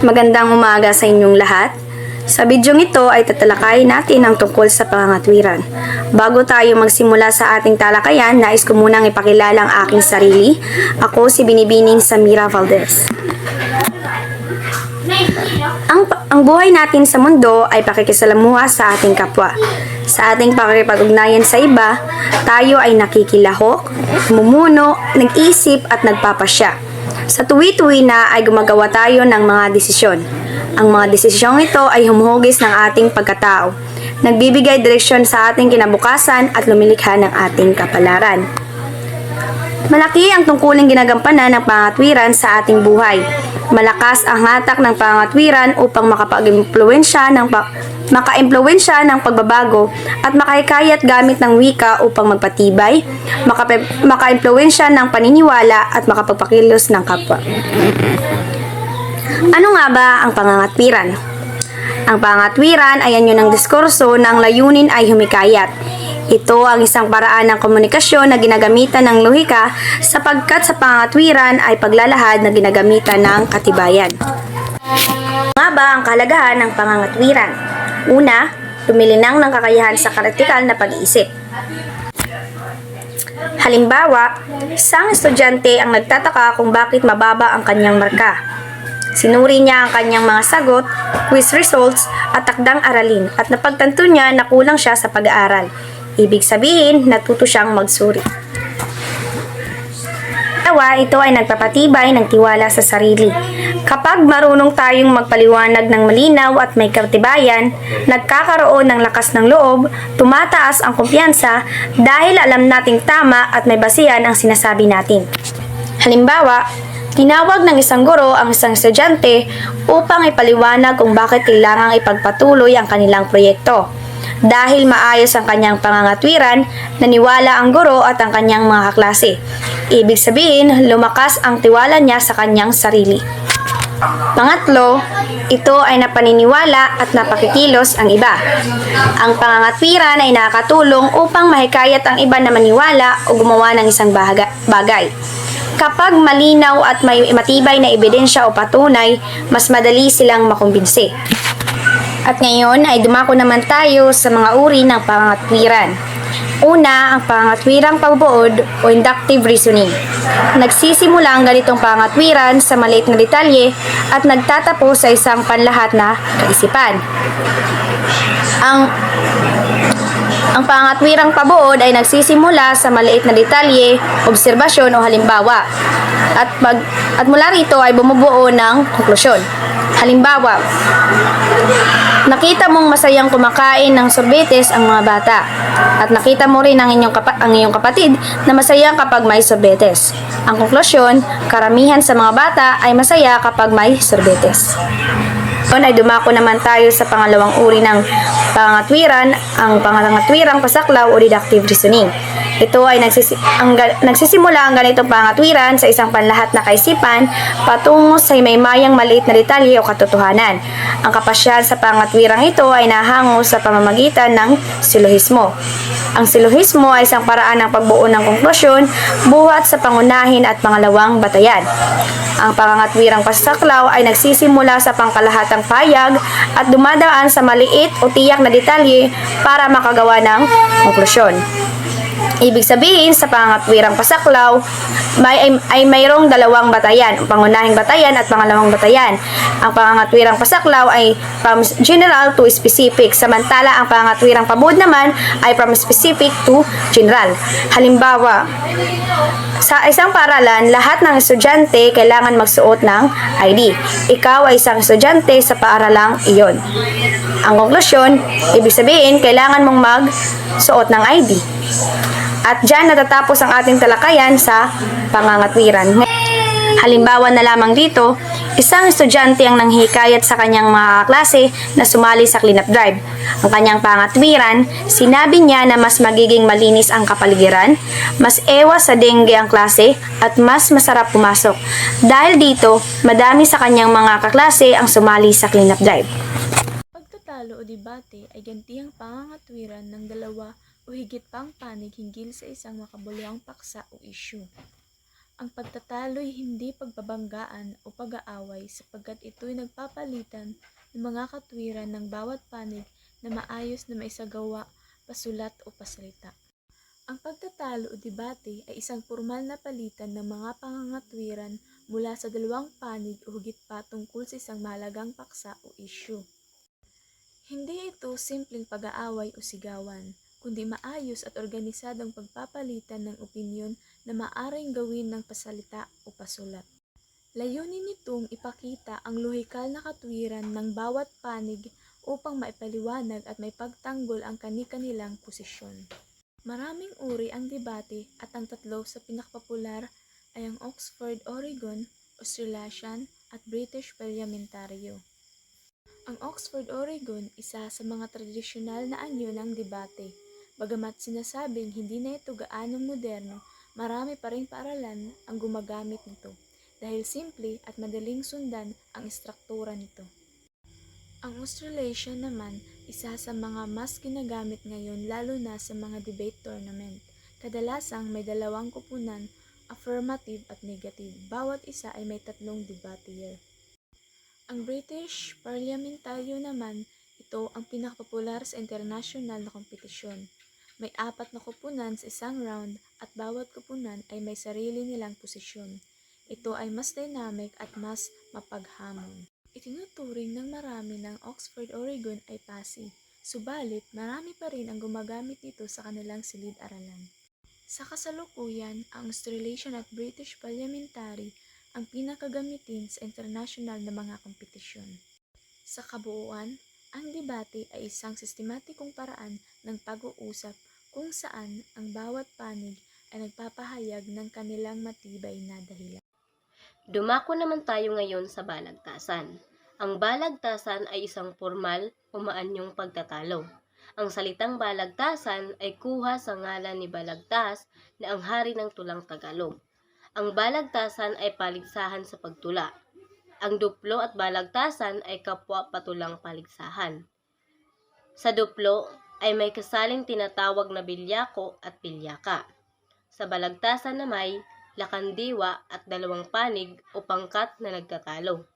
Magandang umaga sa inyong lahat. Sa bidyong ito ay tatalakayin natin ang tungkol sa pangangatwiran. Bago tayo magsimula sa ating talakayan, nais ko munang ipakilala ang aking sarili. Ako si Binibining Samira Valdez. Ang buhay natin sa mundo ay pakikisalamuha sa ating kapwa. Sa ating pakikipag-ugnayan sa iba, tayo ay nakikilahok, mumuno, nag-isip at nagpapasya. Sa tuwi-tuwi na ay gumagawa tayo ng mga desisyon. Ang mga desisyong ito ay humuhugis ng ating pagkatao, nagbibigay direksyon sa ating kinabukasan at lumilikha ng ating kapalaran. Malaki ang tungkuling ginagampanan ng pangangatwiran sa ating buhay. Malakas ang hatak ng pangangatwiran upang makaimpluwensya ng pagbabago at makahikayat gamit ng wika upang magpatibay, makaimpluwensya ng paniniwala at makapagpakilos ng kapwa. Ano nga ba ang pangangatwiran? Ang pangangatwiran ay anyo ng diskurso na ang layunin ay humikayat. Ito ang isang paraan ng komunikasyon na ginagamitan ng lohika sapagkat sa pangangatwiran ay paglalahad na ginagamitan ng katibayan. Ano nga ba ang kahalagahan ng pangangatwiran? Una, tumilinang ng kakayahan sa kritikal na pag-iisip. Halimbawa, isang estudyante ang nagtataka kung bakit mababa ang kanyang marka. Sinuri niya ang kanyang mga sagot, quiz results at takdang aralin at napagtanto niya na kulang siya sa pag-aaral. Ibig sabihin, natuto siyang magsuri. Ito ay nagpapatibay ng tiwala sa sarili. Kapag marunong tayong magpaliwanag ng malinaw at may katibayan, nagkakaroon ng lakas ng loob, tumataas ang kumpiyansa dahil alam nating tama at may basihan ang sinasabi natin. Halimbawa, tinawag ng isang guro ang isang estudyante upang ipaliwanag kung bakit kailangang ipagpatuloy ang kanilang proyekto. Dahil maayos ang kanyang pangangatwiran, naniwala ang guro at ang kanyang mga kaklase. Ibig sabihin, lumakas ang tiwala niya sa kanyang sarili. Pangatlo, ito ay napaniniwala at napakikilos ang iba. Ang pangangatwiran ay nakatulong upang mahikayat ang iba na maniwala o gumawa ng isang bagay. Kapag malinaw at may matibay na ebidensya o patunay, mas madali silang makumbinsi. At ngayon ay dumako naman tayo sa mga uri ng pangangatwiran. Una, ang pangangatwirang pagbuod o inductive reasoning. Nagsisimula ang ganitong pangangatwiran sa maliit na detalye at nagtatapos sa isang panlahat na kaisipan. Ang pangangatwirang pabuod ay nagsisimula sa maliit na detalye, obserbasyon o halimbawa. At mula rito ay bumubuo ng konklusyon. Halimbawa, nakita mong masayang kumakain ng sorbetes ang mga bata. At nakita mo rin ang iyong kapatid na masaya kapag may sorbetes. Ang konklusyon, karamihan sa mga bata ay masaya kapag may sorbetes. Ngayon ay dumako naman tayo sa pangalawang uri ng pangangatwiran, ang pangangatwirang pasaklaw o deductive reasoning. Ito ay nagsisimula ang ganitong pangangatwiran sa isang panlahat na kaisipan patungo sa maymayang maliit na detalye o katotohanan. Ang kapasyahan sa pangangatwirang ito ay nahango sa pamamagitan ng silohismo. Ang silohismo ay isang paraan ng pagbuo ng konklusyon buhat sa pangunahin at pangalawang batayan. Ang pangangatwirang pasaklaw ay nagsisimula sa pangkalahatang payag at dumadaan sa maliit o tiyak na detalye para makagawa ng konklusyon. Ibig sabihin, sa pangangatwirang pasaklaw ay mayroong dalawang batayan, pangunahing batayan at pangalawang batayan. Ang pangangatwirang pasaklaw ay from general to specific, samantala ang pangangatwirang pabuod naman ay from specific to general. Halimbawa, sa isang paaralan, lahat ng estudyante kailangan magsuot ng ID. Ikaw ay isang estudyante sa paaralang iyon. Ang konklusyon, ibig sabihin, kailangan mong magsuot ng ID. At dyan natatapos ang ating talakayan sa pangangatwiran. Halimbawa na lamang dito, isang estudyante ang nanghikayat sa kanyang mga klase na sumali sa cleanup drive. Ang kanyang pangatwiran, sinabi niya na mas magiging malinis ang kapaligiran, mas ewas sa dengue ang klase, at mas masarap pumasok. Dahil dito, madami sa kanyang mga kaklase ang sumali sa cleanup drive. Pagtatalo o debate ay gantihang pangangatwiran ng dalawa o higit pang panig hinggil sa isang makabuluhang paksa o issue. Ang pagtatalo'y hindi pagbabanggaan o pag-aaway sapagkat ito'y nagpapalitan ng mga katwiran ng bawat panig na maayos na maisagawa, pasulat o pasalita. Ang pagtatalo o debate ay isang formal na palitan ng mga pangangatwiran mula sa dalawang panig o higit pa tungkol sa isang mahalagang paksa o issue. Hindi ito simpleng pag-aaway o sigawan, kundi maayos at organisadong pagpapalitan ng opinyon na maaring gawin ng pasalita o pasulat. Layunin nitong ipakita ang lohikal na katwiran ng bawat panig upang maipaliwanag at maipagtanggol ang kani-kanilang posisyon. Maraming uri ang debate at ang tatlo sa pinakapopular ay ang Oxford Oregon, Australasian at British Parlamentaryo. Ang Oxford Oregon, isa sa mga tradisyonal na anyo ng debate. Bagamat sinasabing hindi na ito gaanong moderno, marami pa ring paaralan ang gumagamit nito dahil simple at madaling sundan ang istruktura nito. Ang Australasian naman, isa sa mga mas ginagamit ngayon lalo na sa mga debate tournament. Kadalasang may dalawang kupunan, affirmative at negative. Bawat isa ay may 3 debateer. Ang British Parlamentaryo naman, ito ang pinakapopular sa international na kompetisyon. May 4 na kupunan sa isang round at bawat kupunan ay may sarili nilang posisyon. Ito ay mas dynamic at mas mapaghamon. Itinuturing ng marami ng Oxford Oregon ay passive, subalit marami pa rin ang gumagamit nito sa kanilang silid-aralan. Sa kasalukuyan, ang Australasian at British Parliamentary ang pinakagamitin sa international na mga kompetisyon. Sa kabuuan, ang debate ay isang sistematikong paraan ng pag-uusap kung saan ang bawat panig ay nagpapahayag ng kanilang matibay na dahilan. Dumako naman tayo ngayon sa balagtasan. Ang balagtasan ay isang formal o maanyong pagtatalo. Ang salitang balagtasan ay kuha sa ngalan ni Balagtas na ang hari ng tulang Tagalog. Ang balagtasan ay paligsahan sa pagtula. Ang duplo at balagtasan ay kapwa patulang paligsahan. Sa duplo ay may kasaling tinatawag na bilyako at bilyaka. Sa balagtasan na may lakandiwa at 2 panig o pangkat na nagtatalo.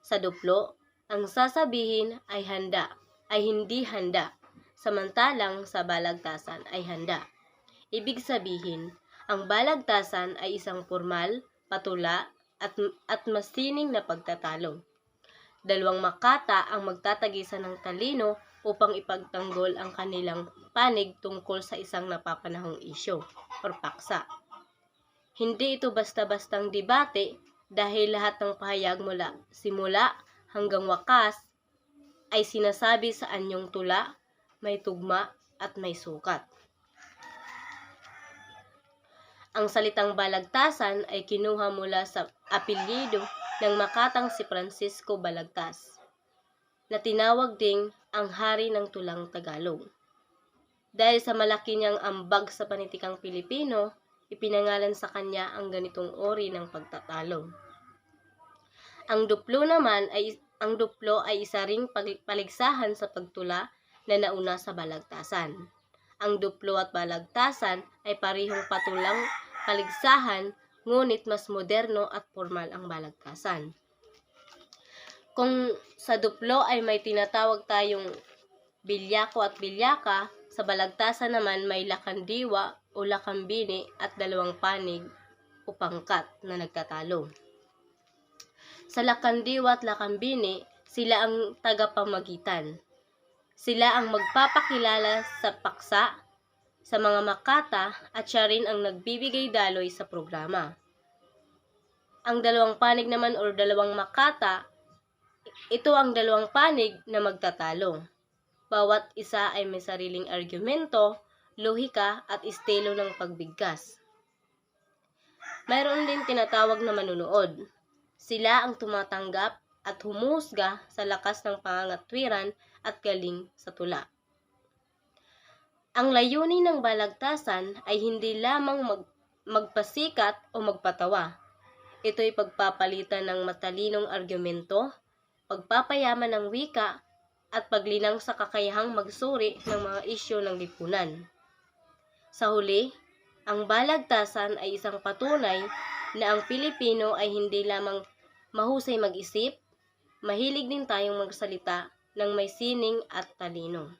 Sa duplo, ang sasabihin ay handa, ay hindi handa, samantalang sa balagtasan ay handa. Ibig sabihin, ang balagtasan ay isang formal, patula, at masining na pagtatalo. 2 makata ang magtatagisan ng talino upang ipagtanggol ang kanilang panig tungkol sa isang napapanahong isyu or paksa. Hindi ito basta-bastang debate dahil lahat ng pahayag mula simula hanggang wakas ay sinasabi sa anyong tula, may tugma at may sukat. Ang salitang balagtasan ay kinuha mula sa apelyido ng makatang si Francisco Balagtas, na tinawag ding ang hari ng tulang Tagalog. Dahil sa malaki niyang ambag sa panitikang Pilipino, ipinangalan sa kanya ang ganitong uri ng pagtatalo. Ang duplo ay isa ring paligsahan sa pagtula na nauna sa balagtasan. Ang duplo at balagtasan ay parehong patulang paligsahan, ngunit mas moderno at formal ang balagtasan. Kung sa duplo ay may tinatawag tayong bilyako at bilyaka, sa balagtasan naman may lakandiwa o lakambini at 2 panig o pangkat na nagtatalo. Sa lakandiwa at lakambini, sila ang tagapamagitan. Sila ang magpapakilala sa paksa, sa mga makata at siya rin ang nagbibigay daloy sa programa. Ang 2 panig naman o 2 makata, ito ang 2 panig na magtatalo. Bawat isa ay may sariling argumento, lohika at estilo ng pagbigkas. Mayroon din tinatawag na manunood. Sila ang tumatanggap at humusga sa lakas ng pangangatwiran at galing sa tula. Ang layunin ng balagtasan ay hindi lamang magpasikat o magpatawa. Ito'y pagpapalitan ng matalinong argumento, pagpapayaman ng wika, at paglinang sa kakayahang magsuri ng mga isyu ng lipunan. Sa huli, Ang balagtasan ay isang patunay na ang Pilipino ay hindi lamang mahusay mag-isip, mahilig din tayong magsalita ng may sining at talino.